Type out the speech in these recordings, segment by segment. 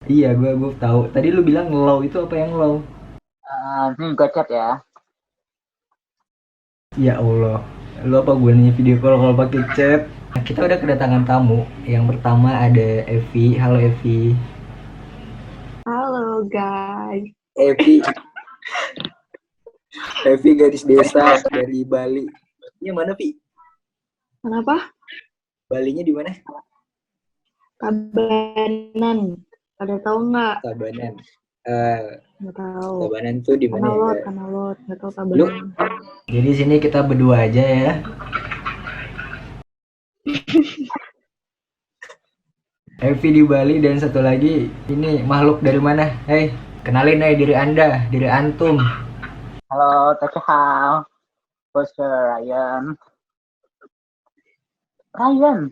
Iya, gue tahu. Tadi lu bilang low itu apa yang low? Ini juga chat ya. Ya Allah, lu apa gunanya video call kalau pakai chat? Nah, kita udah kedatangan tamu. Yang pertama ada Evi. Halo Evi. Halo guys. Evi, Evi gadis desa dari Bali. Ini mana Vi? Kenapa? Balinya di mana? Tabanan. Ada tahu nggak? Tabanan. Eh, Nggak tahu. Tabanan tuh di mana ya? Kanalot. Nggak tahu Lu? Tabanan. Jadi sini kita berdua aja ya. Evi di Bali dan satu lagi ini makhluk dari mana? Hei, kenalin diri Anda, diri antum. Halo, Hao. Bos Ryan. Ryan.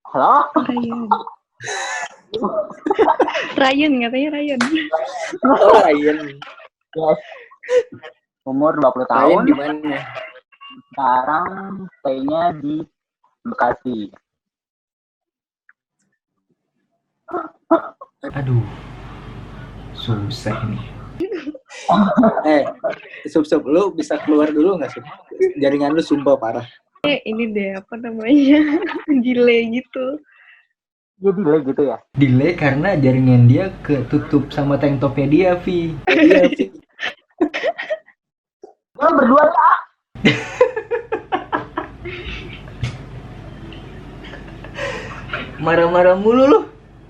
Halo. Ryan. Ryan katanya Ryan. Oh, Ryan. Yes. Umur 20 Ryan tahun. di mana? Sekarang stay-nya di Bekasi. Aduh, susah nih. Sub, lu bisa keluar dulu nggak sih? Jaringan lu sumpah parah. Ini deh apa namanya? Delay gitu. Dia delay gitu ya? Delay karena jaringan dia ketutup sama tank topnya dia, Vi. Iya, Vi. Lo berdua ya? Marah-marah mulu lu.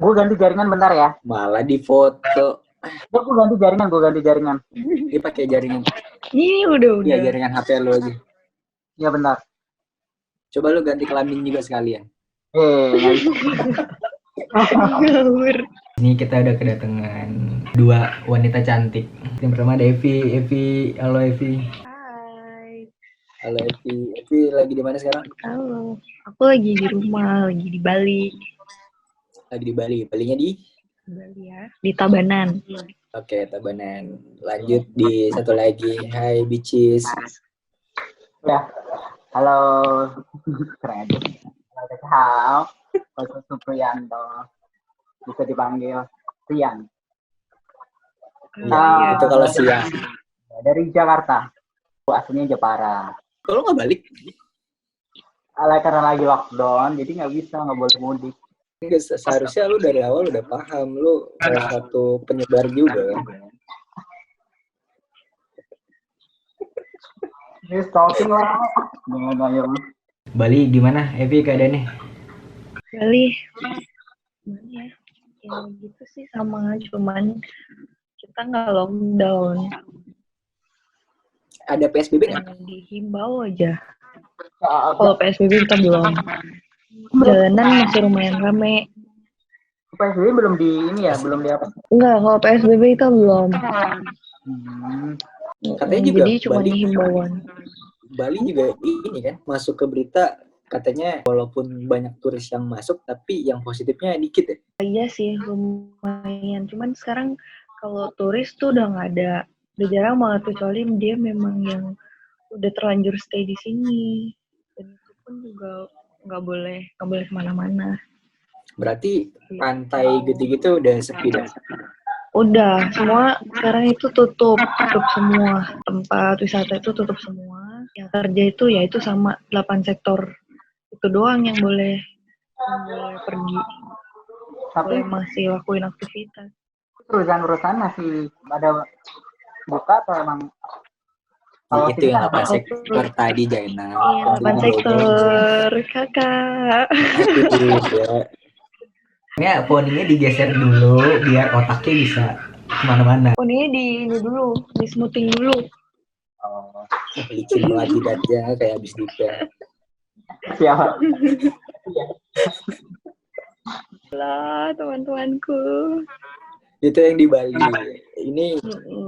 Gue ganti jaringan bentar ya. Malah di foto. Gue ganti jaringan. Dia pakai jaringan. Ini udah. Iya, jaringan HP lu aja. Iya bentar. Coba lu ganti kelamin juga sekalian. Ngawur. Ini kita udah kedatangan dua wanita cantik. Yang pertama ada Evi. Evi, halo Evi. Hai. Halo Evi. Evi lagi di mana sekarang? Halo. Aku lagi di rumah, lagi di Bali. Lagi di Bali. Balinya di? Bali ya. Di Tabanan. Oke, Tabanan. Lanjut di satu lagi. Hai Bicis. Ya. Halo. Keren. Halo, Hao. Bos Supriyanto. Bisa dipanggil Rian. Iya. Itu kalau siang. Dari Jakarta. Aslinya Jepara. Kalau nggak balik? Karena lagi lockdown, jadi nggak boleh mudik. Seharusnya lu dari awal udah paham. Lu salah satu penyebar juga kan? Ini stalking lah. Bali gimana Evi keadaannya? Bali. Gimana ya? Ya gitu sih sama, cuman kita nggak lockdown. Ada PSBB nggak? Yang dihimbau aja. Kalau PSBB kita belum. Jalanan masih lumayan rame. PSBB belum di ini ya, belum di apa? Enggak, kalau PSBB kita belum. Katanya juga jadi cuma Bali, himbauan. Bali juga ini kan masuk ke berita katanya walaupun banyak turis yang masuk tapi yang positifnya dikit ya. Iya sih lumayan. Cuman sekarang kalau turis tuh udah nggak ada. Udah jarang banget kecuali dia memang yang udah terlanjur stay di sini. Dan itu pun juga nggak boleh kemana-mana. Berarti pantai gitu-gitu udah sepi dah. Udah, semua sekarang itu tutup semua. Tempat wisata itu tutup semua. Yang kerja itu ya itu sama 8 sektor. Itu doang yang boleh pergi. Tapi masih lakuin aktivitas. perusahaan masih ada buka atau emang? Ya, itu yang 8 sektor tadi Jaina. Iya, 8 sektor, kakak. Aduh, ya. Ini poninya digeser dulu biar otaknya bisa kemana-mana. Poninya di dulu, di smoothing dulu. Oh, licin lagi jidatnya kayak habis dipel. siapa? Lah, teman-temanku. Itu yang di Bali. Ini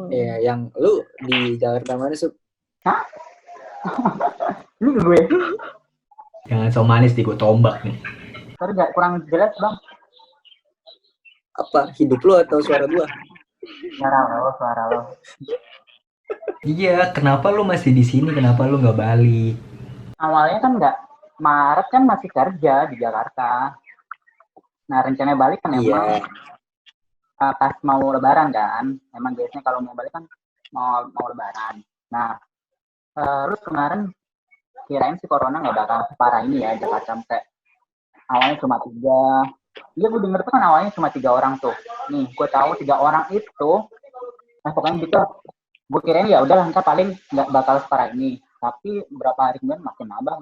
ya yang lu di Jakarta mana, Sup? Hah? Ini gue. Jangan so manis gue tombak nih. Sorry nggak kurang jelas bang. Apa hidup lu atau suara gua? Suara lo. Iya, kenapa lu masih di sini? Kenapa lu nggak balik? Awalnya kan nggak, Maret kan masih kerja di Jakarta. Nah rencananya balik kan Iya. pas mau lebaran kan. Emang biasanya kalau mau balik kan mau lebaran. Nah, terus kemarin kirain si corona nggak bakal separah ini ya Jakarta, sampai awalnya cuma 3. Iya, gue denger tuh kan awalnya cuma 3 orang tuh. Nih, gue tahu 3 orang itu, nah pokoknya gitu. Gue kirain ya udahlah ntar paling nggak bakal separah ini. Tapi berapa hari kemudian makin nambah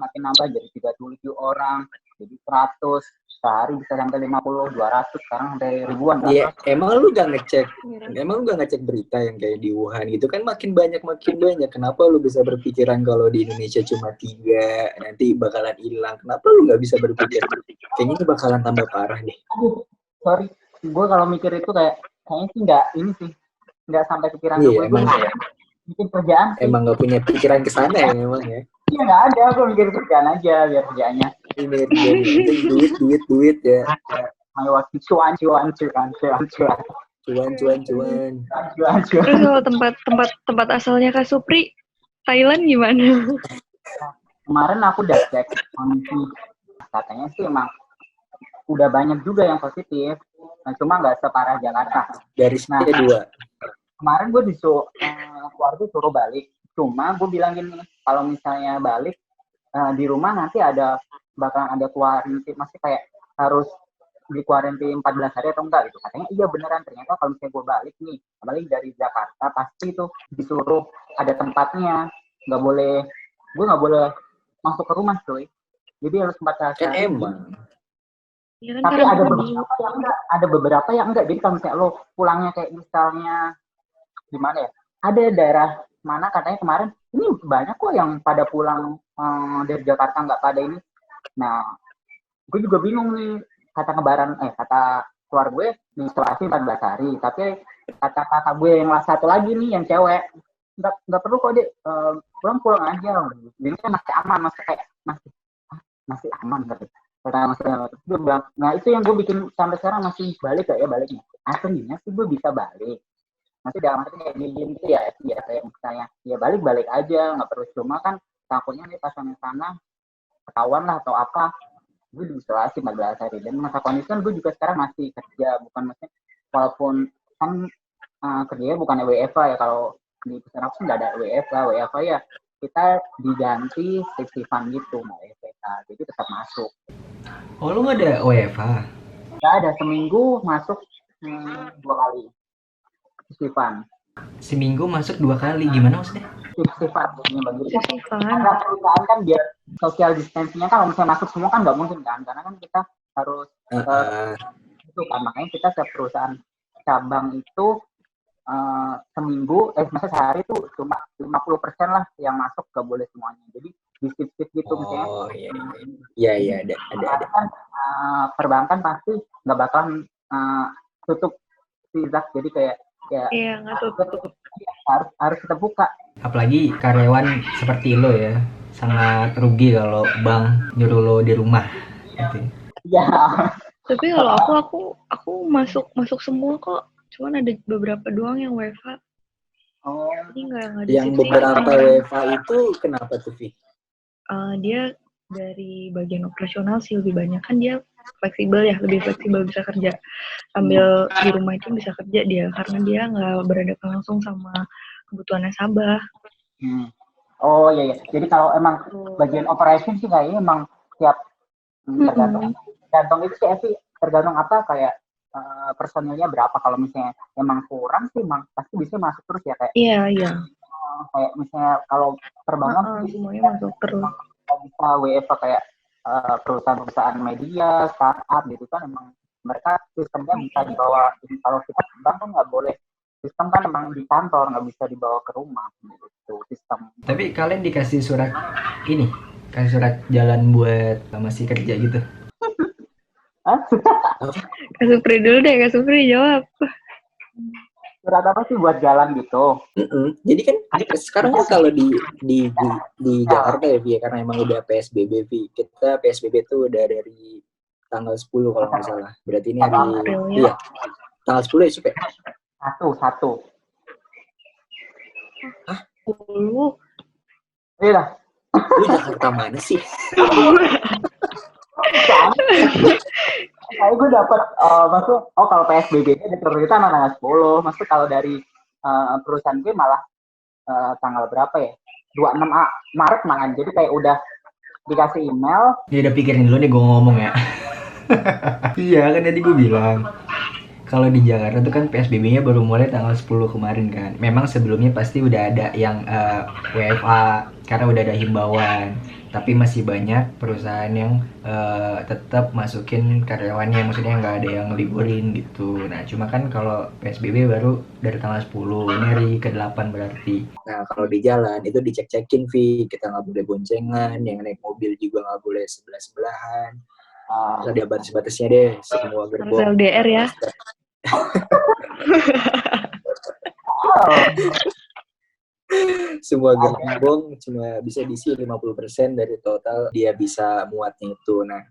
jadi 37 orang, jadi 100, sehari bisa sampai 50, 200, sekarang sampai ribuan. Iya, emang lu gak ngecek berita yang kayak di Wuhan gitu kan makin banyak. Kenapa lu bisa berpikiran kalau di Indonesia cuma 3, nanti bakalan hilang? Kenapa lu gak bisa berpikir kayaknya ini bakalan tambah parah nih? Aduh, sorry, gue kalau mikir itu kayaknya sih nggak sampai pikiran Iya, gue bikin kerjaan sih. Emang gak punya pikiran ke sana ya memang ya. Iya, nggak ada, gue mikir kerjaan aja biar kerjaannya. Ini duit ya. Ayo cuan. Terus kalau tempat asalnya Kak Supri, Thailand gimana? Kemarin aku udah cek kondisi, katanya sih emang udah banyak juga yang positif, nah, cuma nggak separah Jakarta. Dari sini 2. Kemarin gue keluarga suruh balik, cuma gue bilang gini, kalau misalnya balik di rumah nanti bakalan ada kuarantin, masih kayak harus di kuarantin 14 hari atau enggak gitu. Katanya iya beneran, ternyata kalau misalnya gue balik nih, balik dari Jakarta pasti itu disuruh ada tempatnya, gue nggak boleh masuk ke rumah cuy, jadi harus 14 hari. Kan emang. Ya kan, Tapi ada beberapa yang enggak. Jadi kalau misalnya lo pulangnya kayak misalnya gimana ya, ada daerah mana katanya kemarin ini banyak kok yang pada pulang dari Jakarta nggak pada ini. Nah, gue juga bingung nih, kata keluar gue di isolasi 14 hari, tapi kata gue yang satu lagi nih yang cewek nggak perlu kok deh, pulang aja, jadi kan masih aman, masih aman gitu. Nah itu yang gue bikin sampai sekarang masih baliknya. Aslinya sih gue bisa balik, nanti dalam arti kayak gini gitu ya kayak misalnya ya balik aja, nggak perlu, cuma kan takutnya nih pas sampai sana ketahuan lah atau apa, gue diisolasi 14 hari. Dan masa kondisi kan gue juga sekarang masih kerja, bukan maksudnya walaupun kan kerjanya bukan WFH ya, kalau di pesan aku nggak ada WFH ya kita diganti shift-shiftan gitu, nggak WFH, jadi tetap masuk. Oh, lu nggak ada WFH? Nggak ada, seminggu masuk 2 kali shift-shiftan. Seminggu masuk 2 kali, gimana maksudnya? Shift-shiftan karena perusahaan kan biar social distancing-nya kan, kalau misalnya masuk semua kan nggak mungkin kan, karena kan kita harus itu kan, makanya kita ke perusahaan cabang itu seminggu, masa sehari tuh cuma 50% lah yang masuk, gak boleh semuanya, jadi di shift gitu misalnya. Oh iya ada. Kan perbankan pasti nggak bakalan tutup visa, jadi kayak iya nggak tutup, harus tetap buka. Apalagi karyawan seperti lo ya, sangat rugi kalau bank nyuruh lo di rumah gitu. Iya. Tapi kalau aku masuk semua kok, cuman ada beberapa doang yang WFH. Oh. Jadi nggak ada. Yang beberapa WFH itu kenapa tuh, Vi? Dia dari bagian operasional sih lebih banyak, kan dia fleksibel ya, lebih fleksibel, bisa kerja sambil di rumah itu bisa kerja dia, karena dia nggak berhadapan langsung sama kebutuhan nasabah. Oh iya. Jadi kalau emang bagian operation sih kayaknya emang tiap tergantung itu sih tergantung apa kayak personilnya berapa. Kalau misalnya emang kurang sih emang pasti bisa masuk terus ya kayak. Iya. Kayak misalnya kalau perbankan semuanya masuk terus. Bisa WFH kayak perusahaan media, startup gitu kan, emang mereka sistemnya bisa dibawa. Kalau kita bank kan nggak boleh, sistem kan emang di kantor, nggak bisa dibawa ke rumah gitu sistem. Tapi kalian dikasih surat jalan buat masih kerja gitu? Kak Supri dulu deh, Kak Supri jawab. Surat apa sih buat jalan gitu? Jadi kan sekarang kan kalau di Jakarta ya, Vi, karena emang udah PSBB, Vi. Kita PSBB tuh udah dari tanggal 10 kalau nggak salah. Berarti ini hari iya. Tanggal 10 ya, Sup? 1. Hah? 10? Iya. Lu Jakarta mana sih? Kayak gue dapat maksud kalau PSBB-nya diterbitkan tanggal 10. Maksud kalau dari perusahaan gue malah tanggal berapa ya? 26 Maret malah. Jadi kayak udah dikasih email. Ya udah pikirin dulu nih gue ngomong ya. Iya kan tadi gue bilang kalau di Jakarta tuh kan PSBB-nya baru mulai tanggal 10 kemarin kan. Memang sebelumnya pasti udah ada yang WFA karena udah ada himbauan. Tapi masih banyak perusahaan yang tetap masukin karyawannya, maksudnya nggak ada yang liburin gitu. Nah cuma kan kalau PSBB baru dari tanggal 10, ini hari ke-8 berarti. Nah kalau di jalan itu dicek-cekin, Vi. Kita nggak boleh boncengan, yang naik mobil juga nggak boleh sebelah-sebelahan. Ada batas-batasnya deh, semua Harus gerbong. LDR ya. Semua gerbong cuma bisa diisi 50% dari total dia bisa muatnya itu. Nah,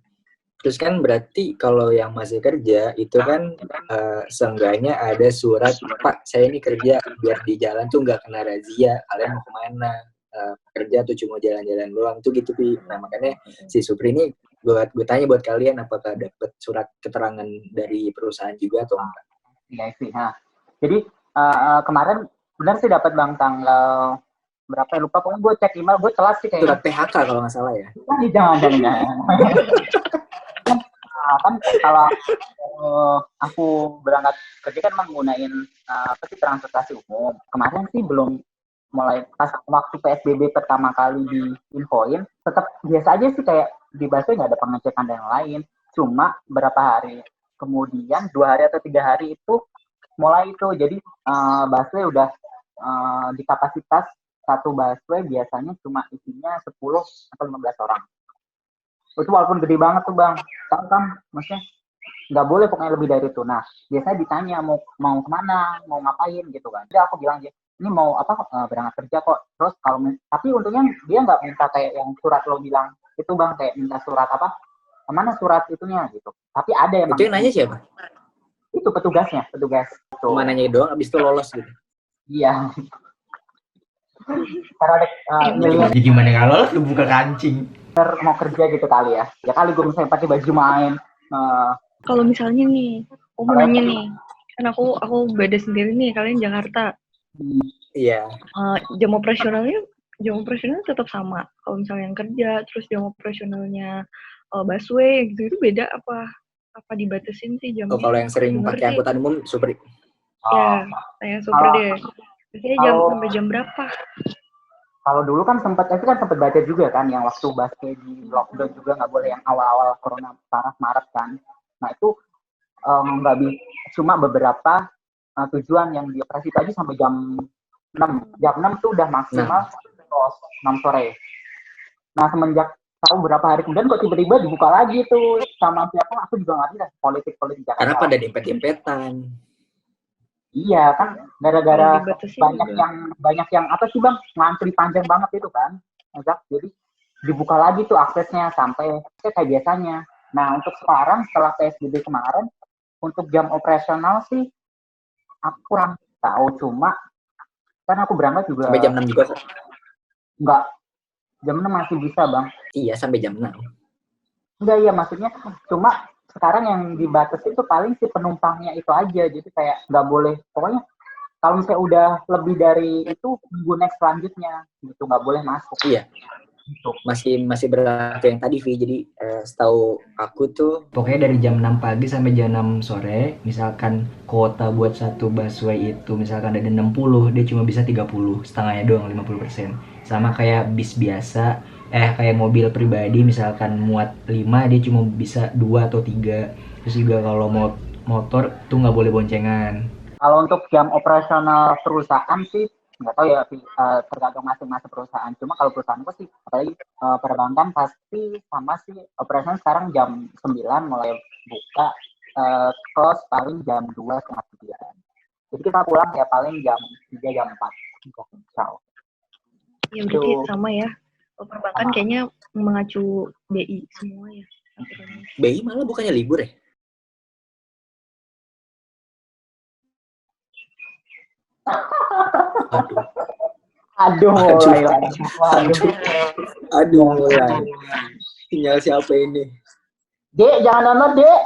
terus kan berarti kalau yang masih kerja itu kan seenggaknya ada surat, Pak, saya ini kerja biar di jalan tuh nggak kena razia, kalian mau kemana? Kerja tuh cuma jalan-jalan doang tuh gitu, Pi. Nah, makanya si Supri ini gue tanya buat kalian apakah dapat surat keterangan dari perusahaan juga atau enggak? Iya sih. Nah, jadi kemarin benar sih dapat Bang tanggal berapa ya, lupa. Pokoknya gue cek email, gue telat sih kayaknya. Surat PHK kalau nggak salah ya. Jangan. Kan kalau aku berangkat kerja kan menggunakan transportasi umum. Kemarin sih belum mulai pas waktu PSBB pertama kali diinfoin, tetap biasa aja sih kayak di busway nggak ada pengecekan dan lain. Cuma berapa hari kemudian 2 hari atau 3 hari itu mulai itu. Jadi busway udah di kapasitas satu busway biasanya cuma isinya 10 atau 15 orang. Itu walaupun gede banget tuh Bang, tahu kan, maksudnya nggak boleh pokoknya lebih dari itu. Nah, biasanya ditanya mau kemana, mau ngapain gitu kan. Jadi aku bilang aja, ini mau apa, berangkat kerja kok. Terus kalau tapi untungnya dia nggak minta kayak yang surat lo bilang itu Bang, kayak minta surat apa, mana surat itunya gitu. Tapi ada yang itu yang nanya siapa? Itu petugas. Cuma nanya doang, abis itu lolos gitu. Iya. Karena ada jadi gimana kalau lolos lu buka kancing? Mau kerja gitu kali ya. Ya kali gue misalnya pakai baju main. Kalau misalnya nih, aku mau nanya nih, kan aku beda sendiri nih, kalian Jakarta. Iya. Jam operasionalnya tetap sama. Kalau misalnya yang kerja, terus jam operasionalnya busway gitu itu beda apa dibatasin sih jamnya? Kalau yang sering pakai angkutan umum, Supri. Ya, saya super deh. Biasanya sampai jam berapa? Kalau dulu kan sempat baca juga kan yang waktu busway di lockdown juga nggak boleh, yang awal-awal corona parah Maret kan. Nah itu nggak bisa, cuma beberapa tujuan yang dioperasi tadi sampai jam 6. Jam 6 tuh udah maksimal 6 sore. Nah semenjak tahu berapa hari kemudian kok tiba-tiba dibuka lagi tuh sama siapa, aku juga ngerti lah, politik Jakarta. Karena pada dempet-dempetan. Iya kan, gara-gara banyak yang apa sih Bang, ngantri panjang banget itu kan. Jadi dibuka lagi tuh aksesnya sampai kayak biasanya. Nah untuk sekarang setelah PSBB kemarin, untuk jam operasional sih aku kurang tahu, cuma kan aku berangkat juga sampai jam 6 juga kok. Enggak, jam 6 masih bisa Bang. Iya sampai jam 6. Enggak, iya maksudnya cuma sekarang yang dibatasi itu paling si penumpangnya itu aja, jadi kayak nggak boleh, pokoknya kalau misalnya udah lebih dari itu nunggu next selanjutnya gitu, nggak boleh masuk. Iya, masih berlaku yang tadi Vi. Jadi setahu aku tuh pokoknya dari jam 6 pagi sampai jam 6 sore, misalkan kuota buat satu busway itu misalkan ada 60, dia cuma bisa 30, setengahnya doang 50%. Sama kayak bis biasa, kayak mobil pribadi misalkan muat 5, dia cuma bisa 2 atau 3. Terus juga kalau motor tuh nggak boleh boncengan. Kalau untuk jam operasional perusahaan sih nggak tahu ya, tergantung masing-masing perusahaan. Cuma kalau perusahaanku sih, apalagi perbankan pasti sama sih, operasional sekarang jam 9 mulai buka, close paling jam 2:30. Jadi kita pulang ya paling jam 3, jam 4. Ya berarti sama ya. Perbankan kayaknya mengacu BI semua ya. BI malah bukannya libur ya? Aduh, mulai. Aduh, mulai. Tinggal siapa ini? Dek, jangan download, Dek.